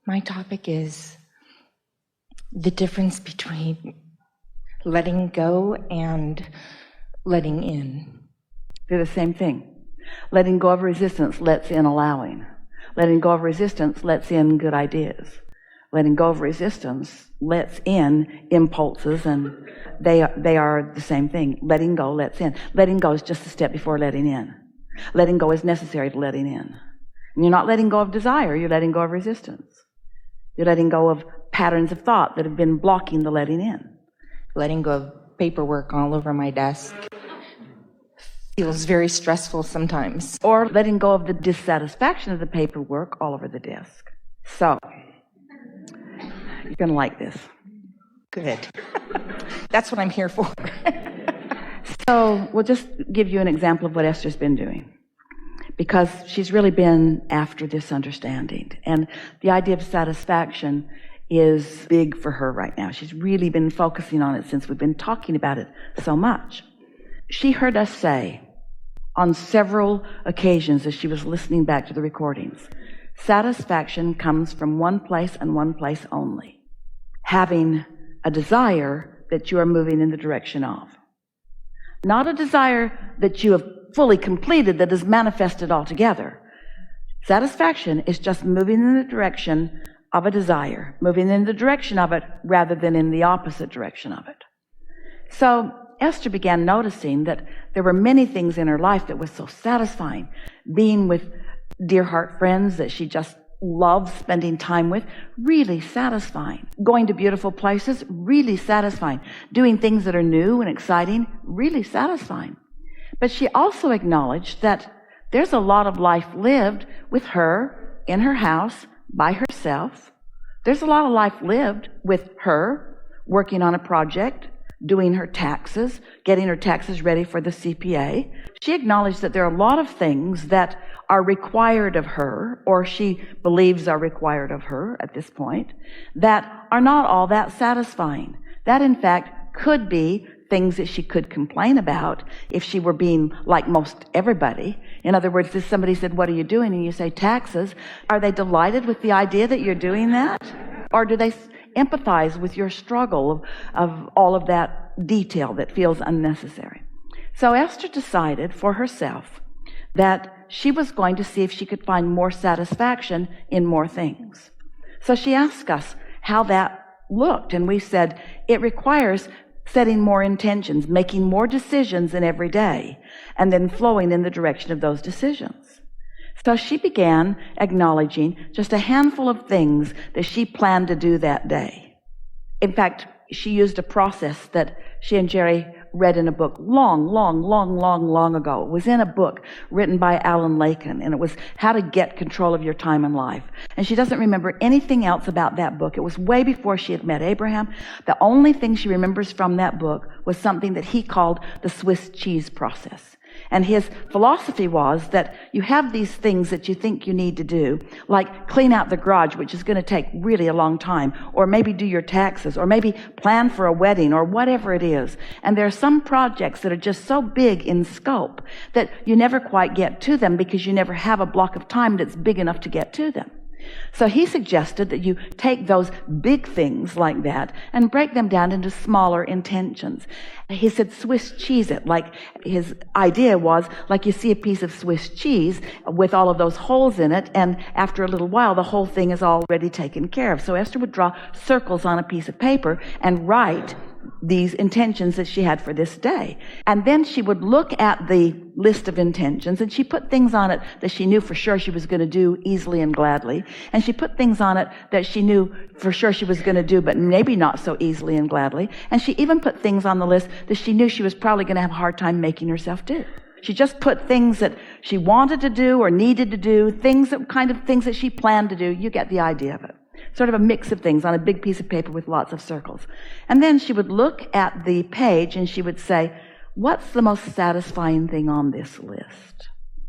My topic is the difference between letting go and letting in. They're the same thing. Letting go of resistance lets in allowing. Letting go of resistance lets in good ideas. Letting go of resistance lets in impulses, and they are the same thing. Letting go lets in. Letting go is just a step before letting in. Letting go is necessary to letting in. And you're not letting go of desire, you're letting go of resistance. You're letting go of patterns of thought that have been blocking the letting in. Letting go of paperwork all over my desk feels very stressful sometimes. Or letting go of the dissatisfaction of the paperwork all over the desk. So, you're going to like this. Good. That's what I'm here for. So, we'll just give you an example of what Esther's been doing, because she's really been after this understanding. And the idea of satisfaction is big for her right now. She's really been focusing on it since we've been talking about it so much. She heard us say on several occasions as she was listening back to the recordings, satisfaction comes from one place and one place only. Having a desire that you are moving in the direction of. Not a desire that you have fully completed, that is manifested altogether. Satisfaction is just moving in the direction of a desire, moving in the direction of it rather than in the opposite direction of it. So Esther began noticing that there were many things in her life that was so satisfying. Being with dear heart friends that she just loves spending time with, really satisfying. Going to beautiful places, really satisfying. Doing things that are new and exciting, really satisfying. But she also acknowledged that there's a lot of life lived with her in her house by herself. There's a lot of life lived with her working on a project, doing her taxes, getting her taxes ready for the CPA. She acknowledged that there are a lot of things that are required of her, or she believes are required of her at this point, that are not all that satisfying. That, in fact, could be things that she could complain about if she were being like most everybody. In other words, if somebody said, "What are you doing?" and you say, "Taxes," are they delighted with the idea that you're doing that? Or do they empathize with your struggle of all of that detail that feels unnecessary? So Esther decided for herself that she was going to see if she could find more satisfaction in more things. So she asked us how that looked, and we said it requires setting more intentions, making more decisions in every day, and then flowing in the direction of those decisions. So she began acknowledging just a handful of things that she planned to do that day. In fact, she used a process that she and Jerry read in a book long ago. It was in a book written by Alan Laken, and it was How to Get Control of Your Time in Life. And she doesn't remember anything else about that book. It was way before she had met Abraham. The only thing she remembers from that book was something that he called the Swiss cheese process. And his philosophy was that you have these things that you think you need to do, like clean out the garage, which is going to take really a long time, or maybe do your taxes, or maybe plan for a wedding, or whatever it is. And there are some projects that are just so big in scope that you never quite get to them because you never have a block of time that's big enough to get to them. So he suggested that you take those big things like that and break them down into smaller intentions. He said Swiss cheese it, like his idea was like you see a piece of Swiss cheese with all of those holes in it, and after a little while the whole thing is already taken care of. So Esther would draw circles on a piece of paper and write these intentions that she had for this day. And then she would look at the list of intentions, and she put things on it that she knew for sure she was going to do easily and gladly. And she put things on it that she knew for sure she was going to do, but maybe not so easily and gladly. And she even put things on the list that she knew she was probably going to have a hard time making herself do. She just put things that she wanted to do or needed to do, things that she planned to do. You get the idea of it. Sort of a mix of things on a big piece of paper with lots of circles. And then she would look at the page and she would say, what's the most satisfying thing on this list?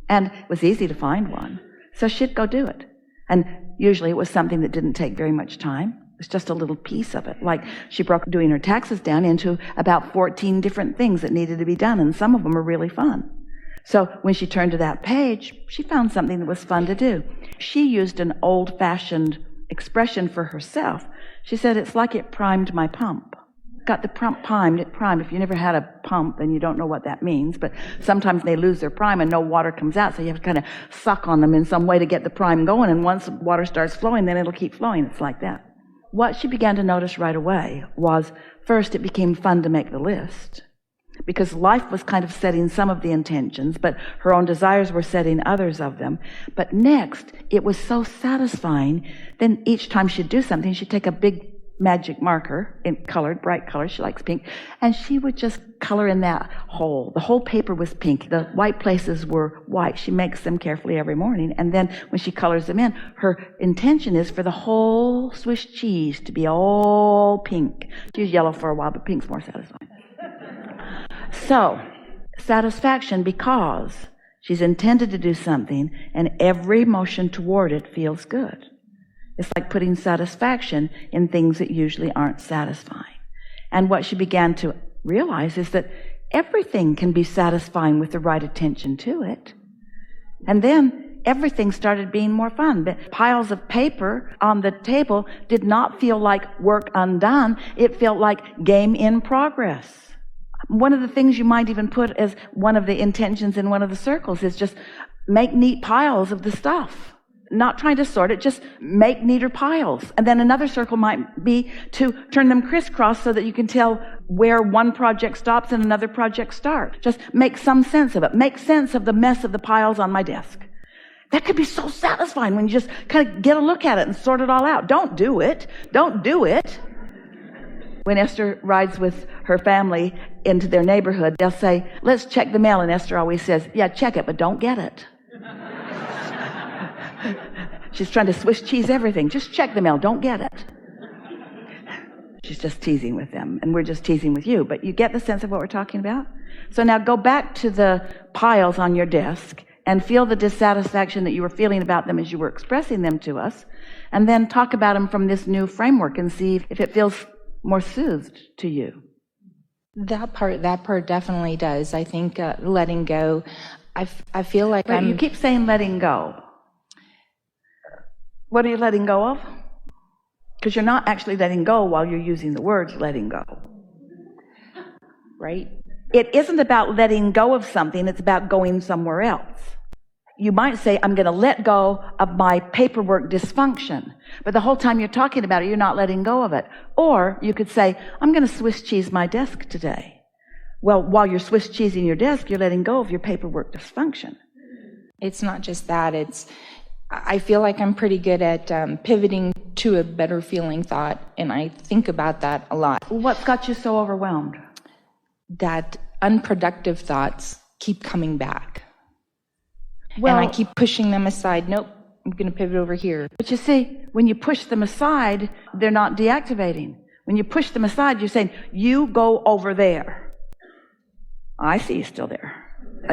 And it was easy to find one. So she'd go do it. And usually it was something that didn't take very much time. It was just a little piece of it. Like she broke doing her taxes down into about 14 different things that needed to be done, and some of them are really fun. So when she turned to that page, she found something that was fun to do. She used an old-fashioned expression for herself. She said, it's like it primed my pump. Got the pump primed. If you never had a pump, then you don't know what that means. But sometimes they lose their prime and no water comes out, so you have to kind of suck on them in some way to get the prime going. And once water starts flowing, then it'll keep flowing. It's like that. What she began to notice right away was, first, it became fun to make the list, because life was kind of setting some of the intentions, but her own desires were setting others of them. But next, it was so satisfying. Then each time she'd do something, she'd take a big magic marker in colored, bright colors. She likes pink. And she would just color in that hole. The whole paper was pink. The white places were white. She makes them carefully every morning. And then when she colors them in, her intention is for the whole Swiss cheese to be all pink. She was yellow for a while, but pink's more satisfying. So, satisfaction because she's intended to do something and every motion toward it feels good. It's like putting satisfaction in things that usually aren't satisfying. And what she began to realize is that everything can be satisfying with the right attention to it. And then everything started being more fun. The piles of paper on the table did not feel like work undone. It felt like game in progress. One of the things you might even put as one of the intentions in one of the circles is just make neat piles of the stuff. Not trying to sort it, just make neater piles. And then another circle might be to turn them crisscross so that you can tell where one project stops and another project starts. Just make some sense of it. Make sense of the mess of the piles on my desk. That could be so satisfying when you just kind of get a look at it and sort it all out. Don't do it. Don't do it. When Esther rides with her family into their neighborhood, they'll say, let's check the mail. And Esther always says, yeah, check it, but don't get it. She's trying to Swiss cheese everything. Just check the mail. Don't get it. She's just teasing with them, and we're just teasing with you. But you get the sense of what we're talking about? So now go back to the piles on your desk and feel the dissatisfaction that you were feeling about them as you were expressing them to us, and then talk about them from this new framework and see if it feels more soothed to you. That part definitely does. I think letting go. I feel like But you keep saying letting go. What are you letting go of? Because you're not actually letting go while you're using the words letting go. Right? It isn't about letting go of something, it's about going somewhere else. You might say, I'm going to let go of my paperwork dysfunction. But the whole time you're talking about it, you're not letting go of it. Or you could say, I'm going to Swiss cheese my desk today. Well, while you're Swiss cheesing your desk, you're letting go of your paperwork dysfunction. It's not just that. I feel like I'm pretty good at pivoting to a better feeling thought, and I think about that a lot. What's got you so overwhelmed? That unproductive thoughts keep coming back. Well, and I keep pushing them aside. Nope, I'm going to pivot over here. But you see, when you push them aside, they're not deactivating. When you push them aside, you're saying, you go over there. I see you still there.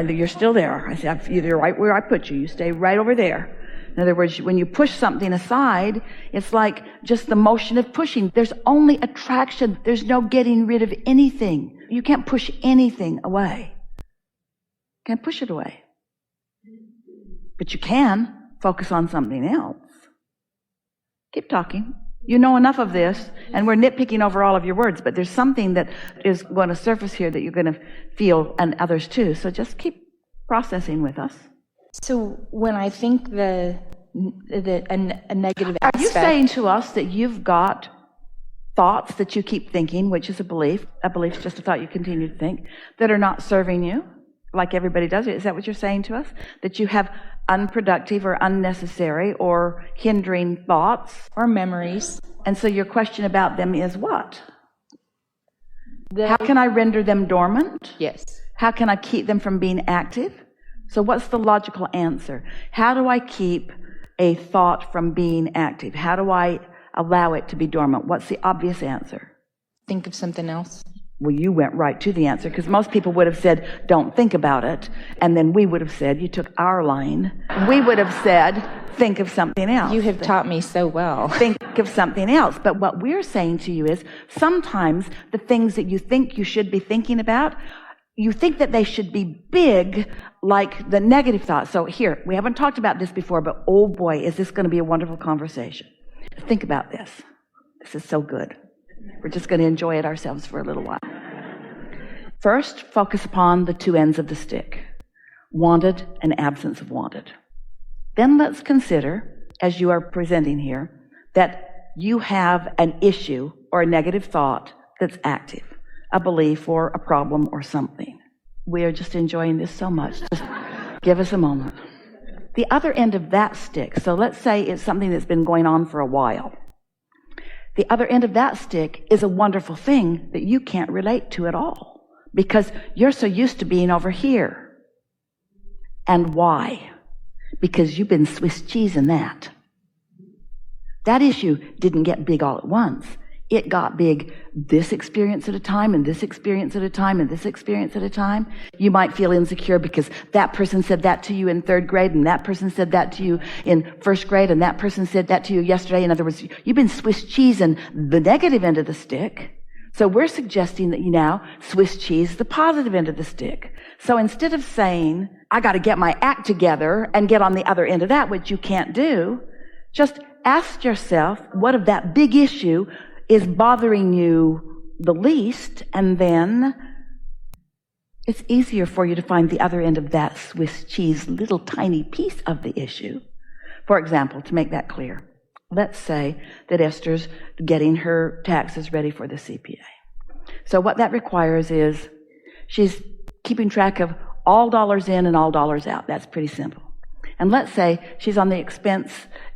You're still there. I say, you're right where I put you. You stay right over there. In other words, when you push something aside, it's like just the motion of pushing. There's only attraction. There's no getting rid of anything. You can't push anything away. You can't push it away. But you can focus on something else. Keep talking. You know enough of this, and we're nitpicking over all of your words, but there's something that is going to surface here that you're going to feel, and others too. So just keep processing with us. So when I think a negative aspect... Are you saying to us that you've got thoughts that you keep thinking, which is a belief is just a thought you continue to think, that are not serving you, like everybody does? Is that what you're saying to us? That you have unproductive or unnecessary or hindering thoughts? Or memories. And so your question about them is what? How can I render them dormant? Yes. How can I keep them from being active? So what's the logical answer? How do I keep a thought from being active? How do I allow it to be dormant? What's the obvious answer? Think of something else. Well, you went right to the answer, because most people would have said, don't think about it. And then we would have said, you took our line. We would have said, think of something else. You have taught me so well. Think of something else. But what we're saying to you is, sometimes the things that you think you should be thinking about, you think that they should be big, like the negative thoughts. So here, we haven't talked about this before, but oh boy, is this going to be a wonderful conversation. Think about this. This is so good. We're just going to enjoy it ourselves for a little while. First, focus upon the two ends of the stick, wanted and absence of wanted. Then let's consider, as you are presenting here, that you have an issue or a negative thought that's active, a belief or a problem or something. We are just enjoying this so much. Just give us a moment. The other end of that stick, so let's say it's something that's been going on for a while. The other end of that stick is a wonderful thing that you can't relate to at all because you're so used to being over here. And why? Because you've been Swiss cheesing that. That issue didn't get big all at once. It got big this experience at a time and this experience at a time and this experience at a time. You might feel insecure because that person said that to you in third grade and that person said that to you in first grade and that person said that to you yesterday. In other words, you've been Swiss cheesing the negative end of the stick. So we're suggesting that you now Swiss cheese the positive end of the stick. So instead of saying, I got to get my act together and get on the other end of that, which you can't do, just ask yourself, what of that big issue is bothering you the least, and then it's easier for you to find the other end of that Swiss cheese little tiny piece of the issue. For example, to make that clear, let's say that Esther's getting her taxes ready for the CPA. So what that requires is she's keeping track of all dollars in and all dollars out. That's pretty simple. And let's say she's on the expense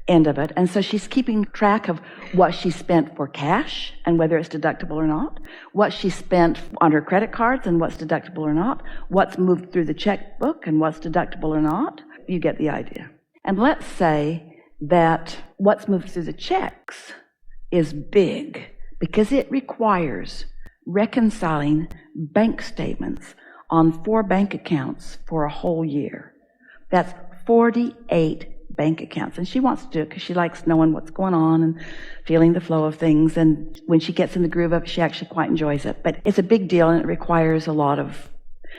end of it, and so she's keeping track of what she spent for cash and whether it's deductible or not, what she spent on her credit cards and what's deductible or not, what's moved through the checkbook and what's deductible or not. You get the idea. And let's say that what's moved through the checks is big because it requires reconciling bank statements on 4 bank accounts for a whole year. That's 48 bank accounts. And she wants to do it because she likes knowing what's going on and feeling the flow of things. And when she gets in the groove of it, she actually quite enjoys it. But it's a big deal and it requires a lot of...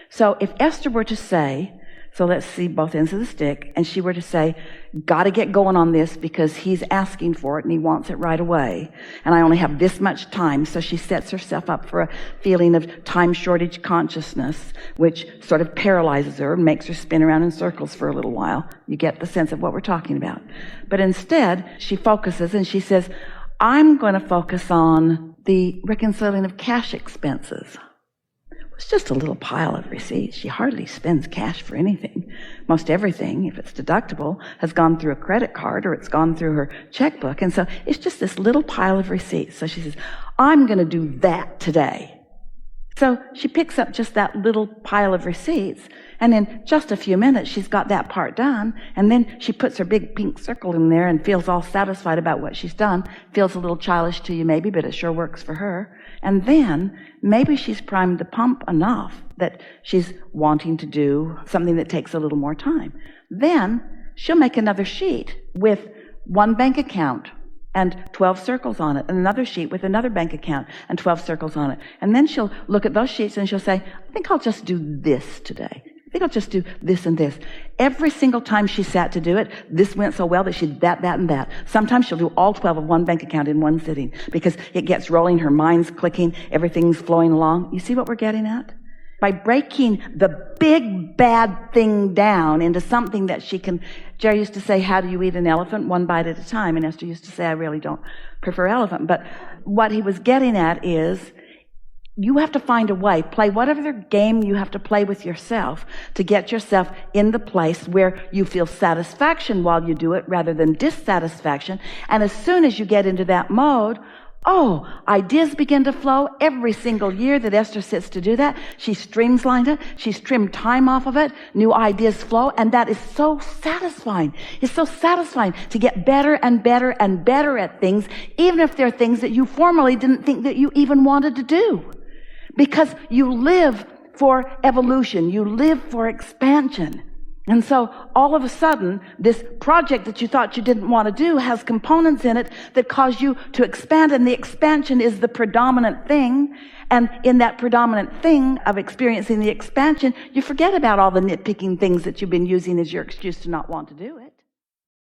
So if Esther were to say, so let's see both ends of the stick, and she were to say, got to get going on this because he's asking for it and he wants it right away. And I only have this much time. So she sets herself up for a feeling of time shortage consciousness, which sort of paralyzes her and makes her spin around in circles for a little while. You get the sense of what we're talking about. But instead, she focuses and she says, I'm going to focus on the reconciling of cash expenses. It's just a little pile of receipts. She hardly spends cash for anything. Most everything, if it's deductible, has gone through a credit card or it's gone through her checkbook. And so it's just this little pile of receipts. So she says, I'm going to do that today. So she picks up just that little pile of receipts, and in just a few minutes, she's got that part done. And then she puts her big pink circle in there and feels all satisfied about what she's done. Feels a little childish to you maybe, but it sure works for her. And then maybe she's primed the pump enough that she's wanting to do something that takes a little more time. Then she'll make another sheet with 1 bank account and 12 circles on it, and another sheet with another bank account and 12 circles on it. And then she'll look at those sheets and she'll say, I think I'll just do this today. I think I'll just do this and this. Every single time she sat to do it, this went so well that she did that, and that. Sometimes she'll do all 12 of 1 bank account in one sitting because it gets rolling, her mind's clicking, everything's flowing along. You see what we're getting at? By breaking the big bad thing down into something that she can... Jerry used to say, how do you eat an elephant? 1 bite at a time. And Esther used to say, I really don't prefer elephant. But what he was getting at is, you have to find a way, play whatever game you have to play with yourself to get yourself in the place where you feel satisfaction while you do it rather than dissatisfaction. And as soon as you get into that mode, ideas begin to flow every single year that Esther sits to do that. She streamlined it. She's trimmed time off of it. New ideas flow. And that is so satisfying. It's so satisfying to get better and better and better at things, even if they're things that you formerly didn't think that you even wanted to do. Because you live for evolution. You live for expansion. And so all of a sudden, this project that you thought you didn't want to do has components in it that cause you to expand, and the expansion is the predominant thing. And in that predominant thing of experiencing the expansion, you forget about all the nitpicking things that you've been using as your excuse to not want to do it.